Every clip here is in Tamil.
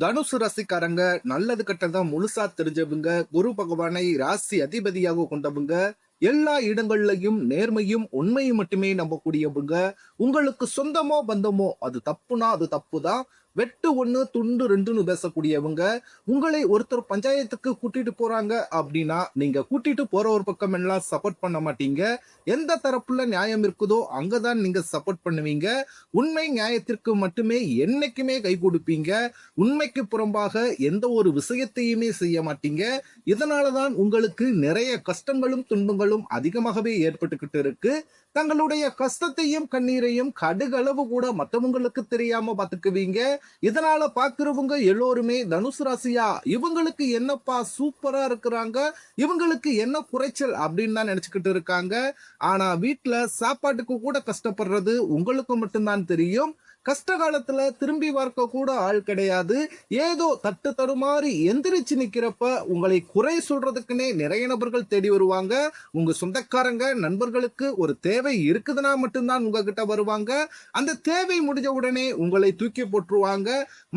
தனுசு ராசிக்காரங்க நல்லது கெட்டதா முழுசா தெரிஞ்சவங்க, குரு பகவானை ராசி அதிபதியாக கொண்டவங்க, எல்லா இடங்கள்லயும் நேர்மையும் உண்மையும் மட்டுமே நம்பக்கூடியவங்க. உங்களுக்கு சொந்தமோ பந்தமோ அது தப்புனா அது தப்புதான், வெட்டு ஒண்ணு துண்டு ரெண்டுன்னு பேசக்கூடியவங்க. உங்களை ஒருத்தர் பஞ்சாயத்துக்கு கூட்டிட்டு போறாங்க அப்படின்னா நீங்க கூட்டிட்டு போற ஒரு பக்கம் எல்லாம் சப்போர்ட் பண்ண மாட்டீங்க. எந்த தரப்புல நியாயம் இருக்குதோ அங்கதான் நீங்க சப்போர்ட் பண்ணுவீங்க. உண்மை நியாயத்திற்கு மட்டுமே என்னைக்குமே கை கொடுப்பீங்க. உண்மைக்கு புறம்பாக எந்த ஒரு விஷயத்தையுமே செய்ய மாட்டீங்க. இதனாலதான் உங்களுக்கு நிறைய கஷ்டங்களும் துன்பங்களும் அதிகமாகவே ஏற்பட்டுக்கிட்டு இருக்கு. தங்களுடைய கஷ்டத்தையும் கண்ணீரையும் கடுகளவு கூட மற்றவங்களுக்கு தெரியாம பாத்துக்குவீங்க. இதனால பாக்குறவங்க எல்லோருமே தனுசு ராசியா, இவங்களுக்கு என்னப்பா சூப்பரா இருக்கிறாங்க, இவங்களுக்கு என்ன குறைச்சல் அப்படின்னு தான் நினைச்சுக்கிட்டு இருக்காங்க. ஆனா வீட்டுல சாப்பாட்டுக்கு கூட கஷ்டப்படுறது உங்களுக்கு மட்டும்தான் தெரியும். கஷ்ட காலத்துல திரும்பி பார்க்க கூட ஆள் கிடையாது. ஏதோ தட்டு தடுமாறி எந்திரிச்சு நிக்கிறப்ப உங்களை குறை சொல்றதுக்குன்னே நிறைய நபர்கள் தேடி வருவாங்க. உங்க சொந்தக்காரங்க நண்பர்களுக்கு ஒரு தேவை இருக்குதுன்னா மட்டும்தான் உங்ககிட்ட வருவாங்க. அந்த தேவை முடிஞ்ச உடனே உங்களை தூக்கி போட்டுருவாங்க.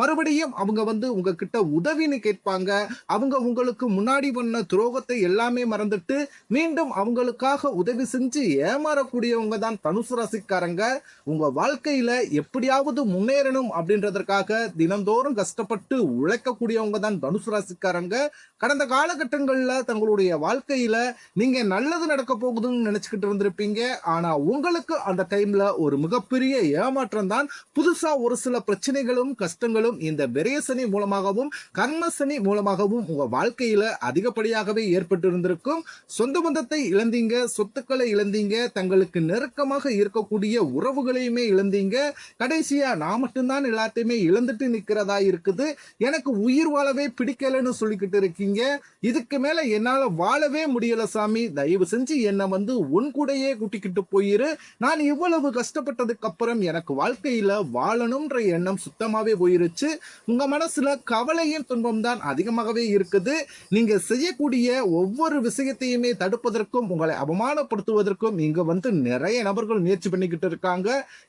மறுபடியும் அவங்க வந்து உங்ககிட்ட உதவின்னு கேட்பாங்க. அவங்க உங்களுக்கு முன்னாடி பண்ண துரோகத்தை எல்லாமே மறந்துட்டு மீண்டும் அவங்களுக்காக உதவி செஞ்சு ஏமாறக்கூடியவங்க தான் தனுசு ராசிக்காரங்க. உங்க வாழ்க்கையில எப்படியாவது முன்னேறணும் அப்படின்றதற்காக தினந்தோறும் கஷ்டப்பட்டு உழைக்கக்கூடியவங்க தான் தனுசு ராசிக்காரங்க. கடந்த காலகட்டங்கள்ல தங்களுடைய வாழ்க்கையில நீங்க நல்லது நடக்க போகுதுன்னு நினைச்சுக்கிட்டு இருந்திருப்பீங்க. ஆனா உங்களுக்கு அந்த டைம்ல ஒரு மிகப்பெரிய ஏமாற்றம் தான். புதுசா ஒரு சில பிரச்சனைகளும் கஷ்டங்களும் இந்த விரயசனி மூலமாகவும் கர்மசனி மூலமாகவும் உங்க வாழ்க்கையில அதிகப்படியாகவே ஏற்பட்டு இருந்திருக்கும். சொந்த பந்தத்தை இழந்தீங்க, சொத்துக்களை இழந்தீங்க, தங்களுக்கு நெருக்கமாக இருக்கக்கூடிய உறவுகளையுமே இழந்தீங்க. கடைசியா நான் மட்டும்தான் எல்லாத்தையுமே இழந்துட்டு நிக்கிறதா இருக்குது, எனக்கு உயிர் வாழவே பிடிக்கலன்னு சொல்லிக்கிட்டு இருக்கீங்க. இதுக்கு மேல என்னால வாழவே முடியல சாமி, தயவு செஞ்சு என்ன வந்து உன் கூடையே கூட்டிக்கிட்டு போயிரு. நான் இவ்வளவு கஷ்டப்பட்டதுக்கு அப்புறம் எனக்கு வாழ்க்கையில வாழணும்ன்ற எண்ணம் சுத்தமாவே போயிருச்சு. உங்க மனசுல கவலையும் துன்பம் தான் அதிகமாகவே இருக்குது. நீங்க செய்யக்கூடிய ஒவ்வொரு விஷயத்தையுமே தடுப்பதற்கும் உங்களை அவமானப்படுத்துவதற்கும் இங்க வந்து நிறைய நபர்கள் முயற்சி பண்ணிக்கிட்டு இருக்காங்க.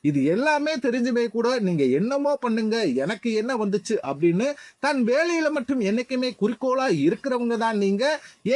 இது எல்லாமே தெரிஞ்சுமே கூட நீங்க என்னமோ பண்ணுங்க, எனக்கு என்ன வந்துச்சு அப்படின்னு தன் வேலையில மட்டும் என்னைக்குமே குறிக்கோளா இருக்கிறவங்க தான் நீங்க.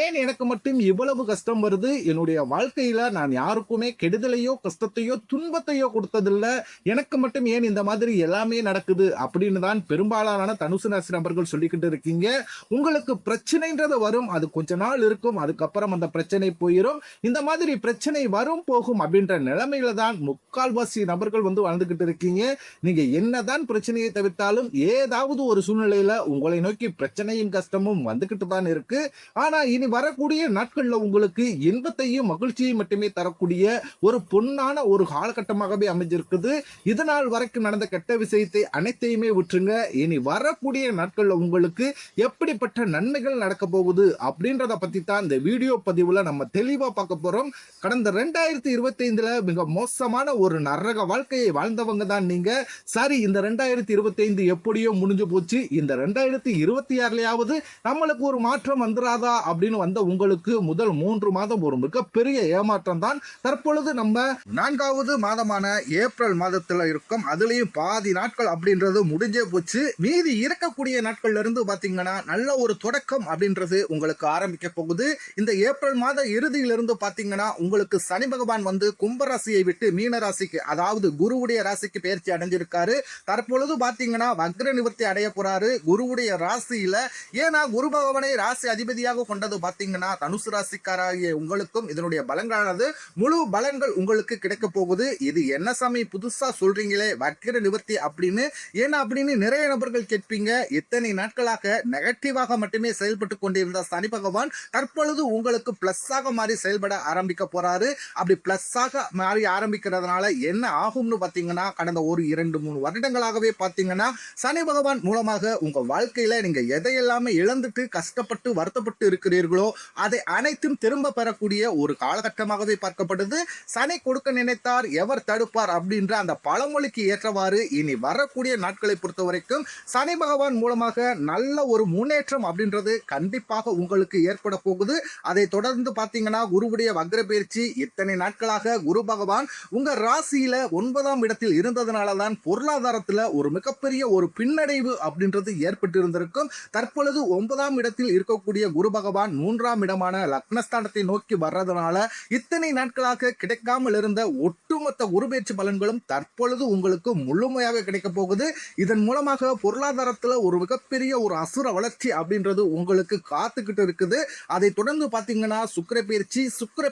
ஏன் எனக்கு மட்டும் இவ்வளவு கஷ்டம் வருது, என்னுடைய வாழ்க்கையில நான் யாருக்குமே கெடுதலையோ கஷ்டத்தையோ துன்பத்தையோ கொடுத்ததில்ல, எனக்கு மட்டும் ஏன் இந்த மாதிரி எல்லாமே நடக்குது அப்படின்னு தான் பெரும்பாலான தனுசு ராசி நபர்கள் சொல்லிக்கிட்டு இருக்கீங்க. உங்களுக்கு பிரச்சனைன்றது வரும், அது கொஞ்ச நாள் இருக்கும், அதுக்கப்புறம் அந்த பிரச்சனை போயிடும். இந்த மாதிரி பிரச்சனை வரும் போகும் அப்படின்ற நிலைமையில தான் முக்கால்வாசி நபர்கள் வந்து வாழ்ந்துகிட்டு இருக்கீங்க. நீங்க என்னதான் பிரச்சனையை தவிர்த்தாலும் ஏதாவது ஒரு சூழ்நிலையில உங்களை நோக்கி பிரச்சனையும் கஷ்டமும் வந்துகிட்டு தான் இருக்கு. ஆனா இனி வரக்கூடிய நாட்கள்ல உங்களுக்கு இன்பத்தையும் மகிழ்ச்சியையும் மட்டுமே தரக்கூடிய ஒரு பொன்னான ஒரு காலகட்டமாகவே அமைஞ்சிருக்குது. இதனால் வரைக்கும் நடந்த கெட்ட விஷயத்தை அனைத்தையுமே விட்டுருங்க. இனி வரக்கூடிய நாட்கள்ல உங்களுக்கு எப்படிப்பட்ட நன்மைகள் நடக்க போகுது அப்படின்றத பத்தி தான் இந்த வீடியோ பதிவுல நம்ம தெளிவா பார்க்க போறோம். கடந்த 2025ல மிக மோசமான ஒரு நரக வாழ்க்கையை வாழ்ந்தவங்க தான் நீங்க. சரி, இந்த 2025 எப்படியோ முடிஞ்சு போச்சு, இந்த 2026லயாவது நம்மளுக்கு ஒரு மாற்றம் வந்துராதா அப்படின்னு வந்த உங்களுக்கு முதல் 3 மாதம் ஒரு மிகப்பெரிய ஏமாற்றம் தான். தற்பொழுது நம்ம 4வது மாதமான ஏப்ரல் மாதத்துல இருக்கும். அதுலயும் பாதி நாட்கள் அப்படின்றது முடிஞ்சே போச்சு. மீதி இருக்கக்கூடிய நாட்கள்ல இருந்து பாத்தீங்கன்னா நல்ல ஒரு தொடக்கம் அப்படின்றது உங்களுக்கு ஆரம்பிக்க போகுது. இந்த ஏப்ரல் மாத இறுதியிலிருந்து பாத்தீங்கன்னா உங்களுக்கு சனி பகவான் வந்து கும்பராசியை விட்டு மீன ராசிக்கு, அதாவது குருவுடைய ராசிக்கு பயிற்சி அடைஞ்சிருக்காரு. தற்பொழுது பாத்தீங்கன்னா வக்ர நிவர்த்தி அடைய போறாரு குருவுடைய ராசியில. ஏன்னா குரு பகவானை ராசி அதிபதியாக கொண்டது பாத்தீங்கன்னா தனுசு ராசிக்காராகிய உங்களுக்கும் இதனுடைய பலன்களானது முழு பலன்கள் உங்களுக்கு கிடைக்க போகுது. இது என்ன சாமி புதுசா சொல்றீங்களே வக்ர நிவர்த்தி அப்படின்னு, ஏன்னா அப்படின்னு நிறைய நபர்கள் கேட்பீங்க. இத்தனை நாட்களாக நெகட்டிவாக மட்டுமே செயல்பட்டு கொண்டிருந்த சனி பகவான் தற்பொழுது உங்களுக்கு பிளஸ் ஆக மாறி செயல்பட ஆரம்பிக்க போறாரு. அப்படி பிளஸ் ஆக மாறி ஆரம்பிக்கிறதுனால என்ன ஆகும்னு பாத்தீங்கன்னா கடந்த ஒரு 2-3 வருடங்களாகவே பாத்தீங்கன்னா சனி பகவான் மூலமாக உங்க வாழ்க்கையில நீங்க எதையெல்லாமே இழந்துட்டு கஷ்டப்பட்டு வருத்தப்பட்டு இருக்கிறீர்களோ அதை அனைத்தும் திரும்ப பெறக்கூடிய ஒரு காலகட்டமாகவே பார்க்கப்படுது. சனி கொடுக்க நினைத்தார் எவர் தடுப்பார் அப்படின்ற அந்த பழமொழிக்கு ஏற்றவாறு இனி வரக்கூடிய நாட்களை பொறுத்த வரைக்கும் சனி பகவான் மூலமாக நல்ல ஒரு முன்னேற்றம் அப்படின்றது கண்டிப்பாக உங்களுக்கு ஏற்பட போகுது. அதை தொடர்ந்து பாத்தீங்கன்னா குருவுடைய வக்ர பயிற்சி இத்தனை நாட்களாக குரு பகவான் உங்க ராசியில 9ஆம் இடத்தில் இருந்ததுனால தான் பொருளாதாரத்துல ஒரு மிகப்பெரிய ஒரு பின்னடைவு அப்படின்றது ஏற்பட்டு இருந்திருக்கும். தற்பொழுது 9ஆம் இடத்தில் இருக்கக்கூடிய குரு பகவான் 3ஆம் இடமான லக்னஸ்தானத்தை நோக்கி வர்றதுனால இத்தனை நாட்களாக கிடைக்காமல் இருந்த ஒட்டுமொத்த குருபெயர்ச்சி பலன்களும் தற்பொழுது உங்களுக்கு முழுமையாக கிடைக்க போகுது. இதன் மூலமாக பொருளாதாரத்துல ஒரு மிகப்பெரிய ஒரு அசுர வளர்ச்சி அப்படின்றது உங்களுக்கு காத்துக்கிட்டு இருக்குது. அதை தொடர்ந்து பாத்தீங்கன்னா சுக்கிர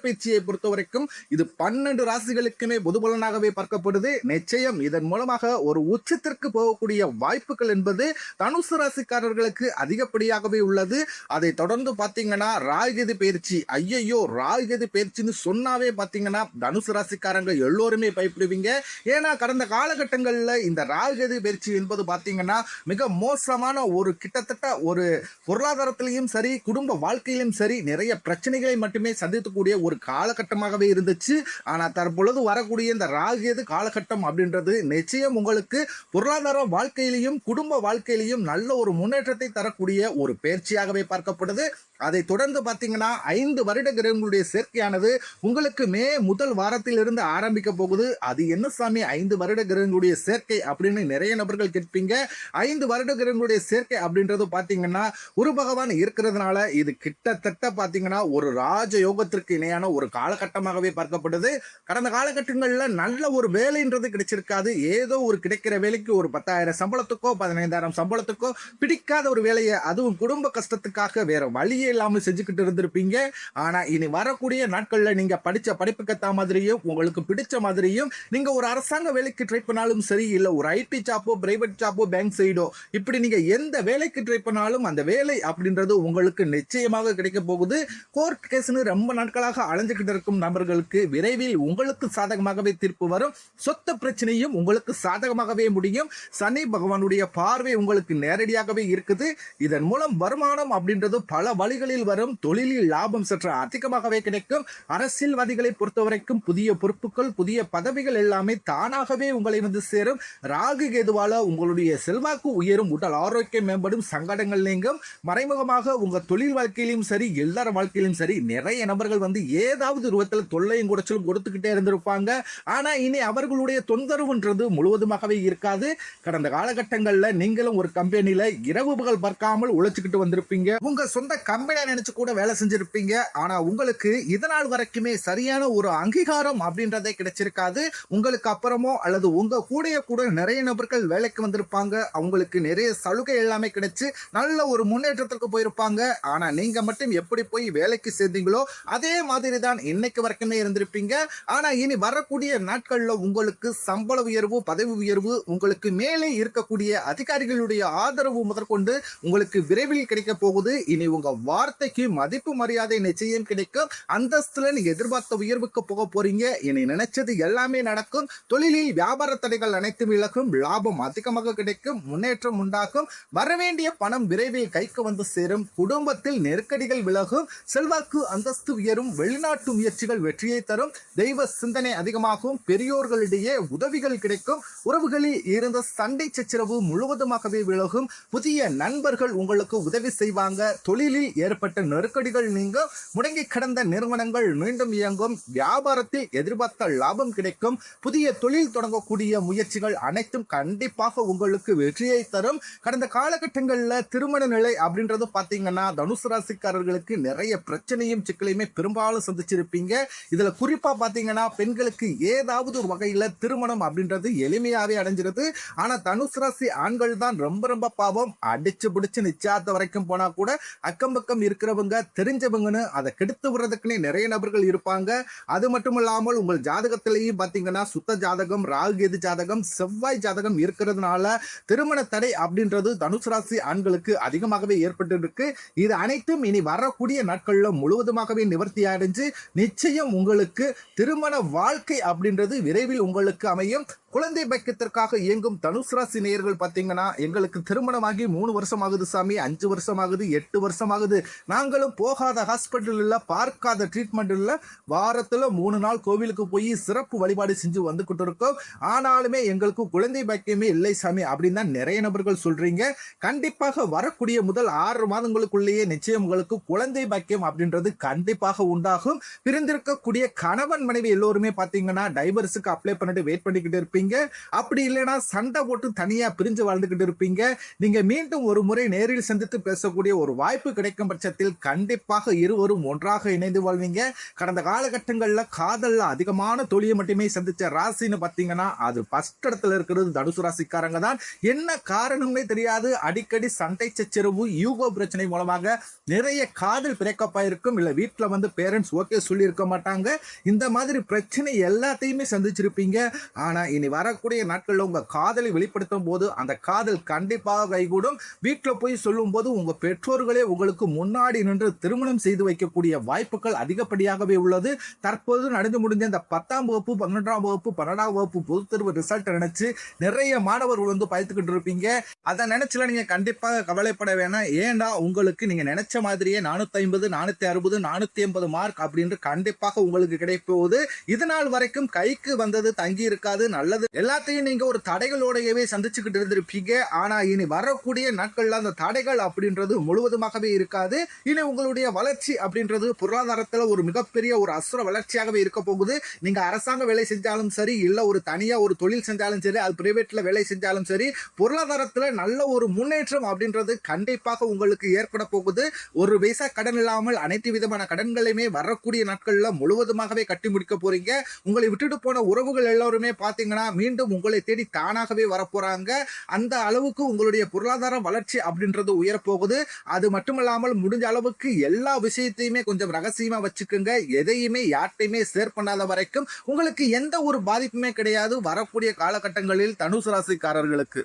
பயிற்சியை பொறுத்த வரைக்கும் இது 12 ராசிகளுக்குமே பொது பலனாகவே பார்க்கப்படுது. நிச்சயம் இதன் மூலமாக ஒரு உச்சத்திற்கு போகக்கூடிய வாய்ப்புகள் என்பது தனுசு ராசிக்காரர்களுக்கு அதிகப்படியாகவே உள்ளது. அதை தொடர்ந்து பாத்தீங்கன்னா ராகுகேது பயிற்சி, ஐயையோ ராகுகேது பயிற்சின்னு சொன்னாவே பாத்தீங்கன்னா தனுசு ராசிக்காரங்க எல்லோருமே பயப்படுவீங்க. ஏன்னா கடந்த காலகட்டங்களில் இந்த ராகுகேது பயிற்சி என்பது பாத்தீங்கன்னா மிக மோசமான ஒரு கிட்டத்தட்ட ஒரு பொருளாதாரத்திலையும் சரி குடும்ப வாழ்க்கையிலும் சரி நிறைய பிரச்சனைகளை மட்டுமே சந்திக்கக்கூடிய ஒரு காலகட்டமாகவே இருந்துச்சு. ஆனா தற்பொழுது வரக்கூடிய இந்த ராகுகேது காலகட்டம் அப்படின்றது நிச்சயம் உங்களுக்கு பொருளாதார வாழ்க்கையிலையும் குடும்ப வாழ்க்கையிலையும் நல்ல ஒரு முன்னேற்றத்தை தரக்கூடிய ஒரு பயிற்சியாகவே பார்க்கப்படுது. அதை தொடர்ந்து பார்த்தீங்கன்னா 5 வருட கிரகங்களுடைய சேர்க்கையானது உங்களுக்கு மே முதல் வாரத்தில் இருந்து ஆரம்பிக்க போகுது. அது என்ன சாமி 5 வருட கிரகங்களுடைய சேர்க்கை அப்படின்னு நிறைய நபர்கள் கேட்பீங்க. 5 வருட கிரகங்களுடைய சேர்க்கை அப்படின்றது பார்த்தீங்கன்னா குரு பகவான் இருக்கிறதுனால இது கிட்டத்தட்ட பார்த்தீங்கன்னா ஒரு ராஜ யோகத்திற்கு இணையான ஒரு காலகட்டமாகவே பார்க்கப்படுது. கடந்த காலகட்டங்களில் நல்ல ஒரு வேலைன்றது கிடைச்சிருக்காது. ஏதோ ஒரு கிடைக்கிற வேலைக்கு ஒரு 10,000 சம்பளத்துக்கோ 15,000 சம்பளத்துக்கோ பிடிக்காத ஒரு வேலையை அதுவும் குடும்ப கஷ்டத்துக்காக வேற வழியே இல்லாமல் செஞ்சுக்கிட்டு இருந்திருப்பீங்க. ஆனா இனி வரக்கூடிய நாட்கள்ல நீங்க படிச்ச படிப்புக்கு ஏற்ற மாதிரியும் உங்களுக்கு பிடிச்ச மாதிரியும் நீங்க ஒரு அரசாங்க வேலைக்கு ட்ரை பண்ணாலும் சரி, இல்ல ஒரு ஐடி ஜாப்போ பிரைவேட் ஜாப்போ பேங்க் சைடோ இப்படி நீங்க எந்த வேலைக்கு ட்ரை பண்ணாலும் அந்த வேலை அப்படின்றது உங்களுக்கு நிச்சயமாக கிடைக்க போகுது. கோர்ட் கேஸ்னு ரொம்ப நாட்களாக அலைஞ்சுக்கிட்டு இருக்கும் நபர்களுக்கு விரைவில் உங்களுக்கு சாதகமாகவே தீர்ப்பு வரும். சொத்து பிரச்சனையும் உங்களுக்கு சாதகமாகவே முடியும். சனி பகவானுடைய பார்வை உங்களுக்கு நேரடியாகவே இருக்குது. இதன் மூலம் வருமானம் அப்படின்றது பல வழிகளில் வரும். தொழிலில் லாபம் சற்று அதிகமாகவே கிடைக்கும். அரசியல்வாதிகளை பொறுத்தவரைக்கும் புதிய பொறுப்புகள் புதிய பதவிகள் எல்லாமே தானாகவே உங்களை வந்து சேரும். ராகு கேதுவால உங்களுடைய செல்வாக்கு உயரும், உடல் ஆரோக்கியம் மேம்படும், சங்கடங்கள் நீங்கும். மறைமுகமாக உங்க தொழில் வாழ்க்கையிலும் சரி எல்லார வாழ்க்கையிலும் சரி நிறைய நபர்கள் வந்து ஏதாவது ரூபத்தில் தொல்லையும் குடைச்சலும் கொடுத்துக்கிட்டே இருந்திருப்பாங்க. ஆனா இனி அவர்களுடைய தொந்தரவுன்றது முழுவதுமாகவே இருக்காது. கடந்த காலகட்டங்களில் நீங்களும் ஒரு கம்பெனியில இரவு பகல் பார்க்காமல் உழைச்சுக்கிட்டு வந்திருப்பீங்க. உங்க சொந்த கம்பெனியா நினைச்சு கூட வேலை செஞ்சிருப்பீங்க. ஆனா உங்களுக்கு இதனால் வரைக்குமே சரியான ஒரு அங்கீகாரம் அப்படின்றதே கிடைச்சிருக்காது. உங்களுக்கு அப்புறமோ அல்லது உங்க கூட நிறைய நபர்கள் வேலைக்கு வந்திருப்பாங்க. அவங்களுக்கு நிறைய சலுகை எல்லாமே கிடைச்சு நல்ல ஒரு முன்னேற்றத்திற்கு போயிருப்பாங்க. ஆனா நீங்க மட்டும் எப்படி போய் வேலைக்கு சேர்ந்தீங்களோ அதே மாதிரி தான் இன்னைக்கு வரைக்குமே இருந்திருப்பீங்க. ஆனா இனி வரக்கூடிய நாட்கள்ல உங்களுக்கு சம்பள உயர்வு பதவி உயர்வு உங்களுக்கு மேலே இருக்கக்கூடிய அதிகாரிகளுடைய ஆதரவு முதற்கொண்டு உங்களுக்கு விரைவில் கிடைக்க போகுது. இனி உங்க வார்த்தைக்கு மதிப்பு மரியாதை நிச்சயம் கிடைக்கும். அந்தஸ்துல நீங்க எதிர்பார்த்த உயர்வுக்கு போக போறீங்க. இனி நினைச்சது எல்லாமே நடக்கும். தொழிலில் வியாபார தடைகள் அனைத்தும் விலகும். லாபம் அதிகமாக கிடைக்கும். முன்னேற்றம் உண்டாகும். வரவேண்டிய பணம் விரைவில் கைக்கு வந்து சேரும். குடும்பத்தில் நெருக்கடிகள் விலகும். செல்வாக்கு அந்தஸ்து உயரும். வெளிநாட்டு முயற்சிகள் வெற்றியை தரும். தெய்வ சிந்தனை அதிகமாகும். பெரியோர்களிடையே உதவிகள் கிடைக்கும். உறவுகளில் இருந்த சண்டை சச்சரவு முழுவதுமாகவே விலகும். புதிய நண்பர்கள் உங்களுக்கு உதவி செய்வாங்க. தொழிலில் ஏற்பட்ட நெருக்கடிகள் நீங்க முடங்கி கடந்த நிறுவனங்கள் மீண்டும் இயங்கும். வியாபாரத்தில் எதிர்பார்த்த லாபம் கிடைக்கும். புதிய தொழில் தொடங்கக்கூடிய முயற்சிகள் அனைத்தும் கண்டிப்பாக உங்களுக்கு வெற்றியை தரும். கடந்த காலகட்டங்களில் திருமண நிலை அப்படின்றது பாத்தீங்கன்னா தனுசு ராசிக்காரர்களுக்கு நிறைய பிரச்சனையும் சிக்கலையுமே பெரும்பாலும் சந்திச்சிருப்பீங்க. இதுல குறிப்பா பாத்தீங்கன்னா பெண்களுக்கு ஏதாவது ஒரு வகையில திருமணம் அப்படின்றது எளிமையாவே அடைஞ்சிருது. ஆனா தனுசு ராசி ஆண்கள் தான் ரொம்ப ரொம்ப பாவம். அடிச்சு பிடிச்சு நிச்சயத்த வரைக்கும் போனா கூட அக்கம் பக்கம் இருக்கிறவங்க தெரிஞ்சவங்கன்னு அதை கெடுத்து விடுறதுக்குன்னே நிறைய நபர்கள் இருப்பாங்க. அது மட்டும் இல்லாமல் உங்கள் ஜாதகத்திலேயும் பாத்தீங்கன்னா சுத்த ஜாதகம் ராகுகேது ஜாதகம் செவ்வாய் ஜாதகம் இருக்கிறதுனால திருமண தடை அப்படின்றது தனுசு ராசி ஆண்களுக்கு அதிகமாகவே ஏற்பட்டு இருக்கு. இது அனைத்தும் இனி வரக்கூடிய நாட்கள்ல முழுவதுமாகவே நிவர்த்தி அடைஞ்சு நிச்சயம் உங்களுக்கு திருமண வாழ்க்கை அப்படின்றது விரைவில் உங்களுக்கு அமையும். குழந்தை பாக்கியத்திற்காக இயங்கும் தனுசு ராசி நேயர்கள் பார்த்தீங்கன்னா எங்களுக்கு திருமணமாகி 3 வருஷம் ஆகுது சாமி, 5 வருஷம் ஆகுது, 8 வருஷம் ஆகுது, நாங்களும் போகாத ஹாஸ்பிட்டல் இல்லை, பார்க்காத ட்ரீட்மெண்ட் இல்லை, வாரத்தில் 3 நாள் கோவிலுக்கு போய் சிறப்பு வழிபாடு செஞ்சு வந்துகிட்டு இருக்கோம், ஆனாலுமே எங்களுக்கு குழந்தை பாக்கியமே இல்லை சாமி அப்படின்னு தான் நிறைய நபர்கள் சொல்றீங்க. கண்டிப்பாக வரக்கூடிய முதல் 6 மாதங்களுக்குள்ளேயே நிச்சயம் உங்களுக்கு குழந்தை பாக்கியம் அப்படின்றது கண்டிப்பாக உண்டாகும். பிரிந்திருக்கக்கூடிய கணவன் மனைவி எல்லோருமே பார்த்தீங்கன்னா டைவர்ஸுக்கு அப்ளை பண்ணிட்டு வெயிட் பண்ணிக்கிட்டு இருப்பீங்க. இருப்பீங்க. அப்படி இல்லைன்னா சண்டை போட்டு தனியா பிரிஞ்சு வாழ்ந்துகிட்டு இருப்பீங்க. நீங்க மீண்டும் ஒரு முறை நேரில் சந்தித்து பேசக்கூடிய ஒரு வாய்ப்பு கிடைக்கும் பட்சத்தில் கண்டிப்பாக இருவரும் ஒன்றாக இணைந்து வாழ்வீங்க. கடந்த காலகட்டங்கள்ல காதல்ல அதிகமான தோல்வியை மட்டுமே சந்திச்ச ராசின்னு பாத்தீங்கன்னா அது ஃபர்ஸ்ட் இடத்துல இருக்கிறது தனுசு ராசிக்காரங்க தான். என்ன காரணம்னே தெரியாது, அடிக்கடி சண்டை சச்சரவு யூகோ பிரச்சனை மூலமாக நிறைய காதல் பிரேக்கப் ஆயிருக்கும். இல்ல வீட்டுல வந்து பேரண்ட்ஸ் ஓகே சொல்லி இருக்க மாட்டாங்க. இந்த மாதிரி பிரச்சனை எல்லாத்தையுமே சந்திச்சிருப்பீங்க. ஆனா இனி வரக்கூடிய நாட்கள்ல உங்க காதலை வெளிப்படுத்தும் போது அந்த காதல் கண்டிப்பாக கைகூடும். வீட்டுல போய் சொல்லும் போது உங்க பெற்றோர்களே உங்களுக்கு முன்னாடி நின்று திருமணம் செய்து வைக்கக்கூடிய வாய்ப்புகள் அதிகப்படியாகவே உள்ளது. தற்போது நடந்து முடிஞ்ச இந்த 10ஆம் வகுப்பு 11ஆம் வகுப்பு 12ஆம் வகுப்பு பொதுத் தேர்வு ரிசல்ட் நினைச்சு நிறைய மாணவர்கள் வந்து பயத்துக்கிட்டு இருப்பீங்க. அதை நினைச்சுல நீங்க கண்டிப்பாக கவலைப்பட வேணாம். ஏண்டா உங்களுக்கு நீங்க நினைச்ச மாதிரியே 450 460 480 மார்க் அப்படின்னு கண்டிப்பாக உங்களுக்கு கிடைப்போகுது. இதனால் வரைக்கும் கைக்கு வந்தது தங்கி இருக்காது. நல்லது எல்லாத்தையும் நீங்க ஒரு தடைகளோடையவே சந்திச்சுக்கிட்டு இருந்திருப்பீங்க. ஆனா இனி வரக்கூடிய நாட்கள்ல அந்த தடைகள் அப்படின்றது முழுவதுமாகவே இருக்காது. இனி உங்களுடைய வளர்ச்சி அப்படின்றது பொருளாதாரத்துல ஒரு மிகப்பெரிய ஒரு அசுர வளர்ச்சியாகவே இருக்க போகுது. நீங்க அரசாங்க வேலை செஞ்சாலும் சரி, இல்ல ஒரு தனியா ஒரு தொழில் செஞ்சாலும் சரி, அது பிரைவேட்ல வேலை செஞ்சாலும் சரி, பொருளாதாரத்துல நல்ல ஒரு முன்னேற்றம் அப்படின்றது கண்டிப்பாக உங்களுக்கு ஏற்பட போகுது. ஒரு பைசா கடன் இல்லாமல் அனைத்து விதமான கடன்களையுமே வரக்கூடிய நாட்கள்ல முழுவதுமாகவே கட்டி முடிக்க போறீங்க. உங்களை விட்டுட்டு போன உறவுகள் எல்லாருமே பாத்தீங்கன்னா மீண்டும் உங்களை தேடி தானாகவே வரப்போறாங்க. அந்த அளவுக்கு உங்களுடைய பொருளாதார வளர்ச்சி அப்படின்றது உயரப்போகுது. அது மட்டுமல்லாமல் முடிஞ்ச அளவுக்கு எல்லா விஷயத்தையுமே கொஞ்சம் ரகசியமா வச்சுக்கோங்க. எதையுமே யார்ட்டையுமே ஷேர் பண்ணாத வரைக்கும் உங்களுக்கு எந்த ஒரு பாதிப்புமே கிடையாது வரக்கூடிய காலகட்டங்களில் தனுசு ராசிக்காரர்களுக்கு.